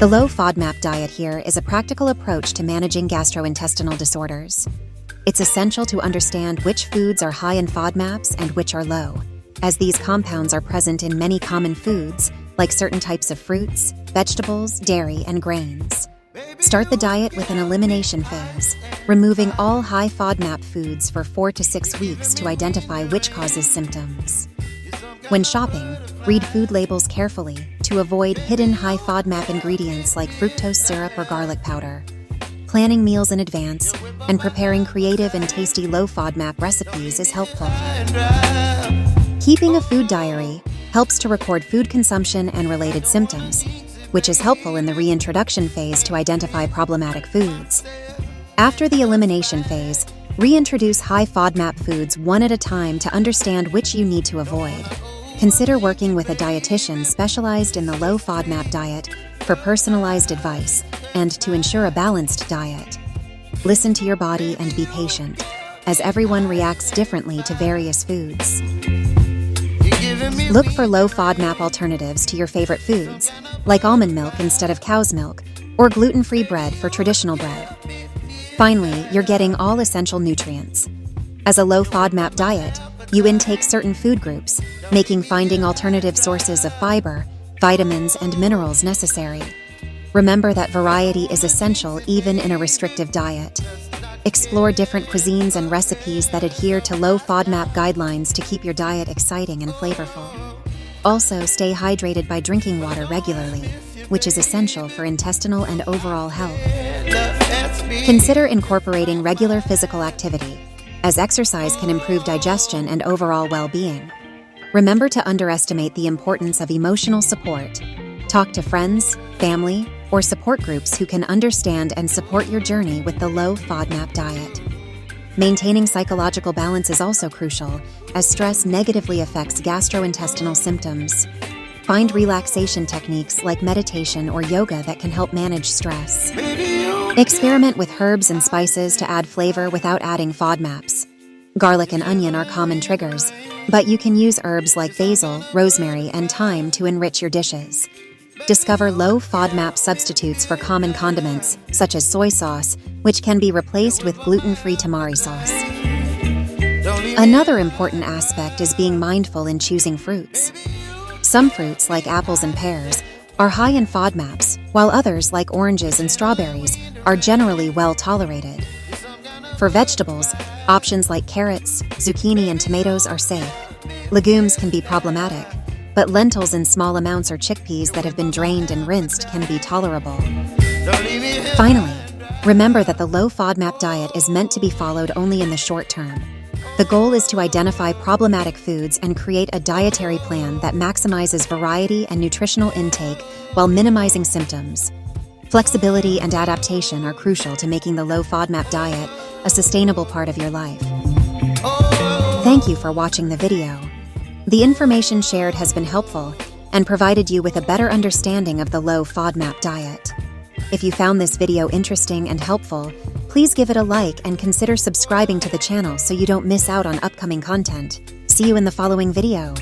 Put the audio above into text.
The Low FODMAP diet here is a practical approach to managing gastrointestinal disorders. It's essential to understand which foods are high in FODMAPs and which are low, as these compounds are present in many common foods, like certain types of fruits, vegetables, dairy, and grains. Start the diet with an elimination phase, removing all high FODMAP foods for 4 to 6 weeks to identify which causes symptoms. When shopping, read food labels carefully to avoid hidden high FODMAP ingredients like fructose syrup or garlic powder. Planning meals in advance and preparing creative and tasty low FODMAP recipes is helpful. Keeping a food diary helps to record food consumption and related symptoms, which is helpful in the reintroduction phase to identify problematic foods. After the elimination phase, reintroduce high FODMAP foods one at a time to understand which you need to avoid. Consider working with a dietitian specialized in the low FODMAP diet for personalized advice and to ensure a balanced diet. Listen to your body and be patient, as everyone reacts differently to various foods. Look for low FODMAP alternatives to your favorite foods, like almond milk instead of cow's milk, or gluten-free bread for traditional bread. Finally, you're getting all essential nutrients. As a low FODMAP diet, you intake certain food groups, making finding alternative sources of fiber, vitamins, and minerals necessary. Remember that variety is essential even in a restrictive diet. Explore different cuisines and recipes that adhere to low FODMAP guidelines to keep your diet exciting and flavorful. Also, stay hydrated by drinking water regularly, which is essential for intestinal and overall health. Consider incorporating regular physical activity, as exercise can improve digestion and overall well-being. Remember to underestimate the importance of emotional support. Talk to friends, family, or support groups who can understand and support your journey with the low FODMAP diet. Maintaining psychological balance is also crucial, as stress negatively affects gastrointestinal symptoms. Find relaxation techniques like meditation or yoga that can help manage stress. Experiment with herbs and spices to add flavor without adding FODMAPs. Garlic and onion are common triggers, but you can use herbs like basil, rosemary, and thyme to enrich your dishes. Discover low FODMAP substitutes for common condiments, such as soy sauce, which can be replaced with gluten-free tamari sauce. Another important aspect is being mindful in choosing fruits. Some fruits, like apples and pears, are high in FODMAPs, while others, like oranges and strawberries, are generally well tolerated. For vegetables, options like carrots, zucchini, and tomatoes are safe. Legumes can be problematic, but lentils in small amounts or chickpeas that have been drained and rinsed can be tolerable. Finally, remember that the low FODMAP diet is meant to be followed only in the short term. The goal is to identify problematic foods and create a dietary plan that maximizes variety and nutritional intake while minimizing symptoms. Flexibility and adaptation are crucial to making the low FODMAP diet a sustainable part of your life. Thank you for watching the video. The information shared has been helpful and provided you with a better understanding of the low FODMAP diet. If you found this video interesting and helpful, please give it a like and consider subscribing to the channel so you don't miss out on upcoming content. See you in the following video.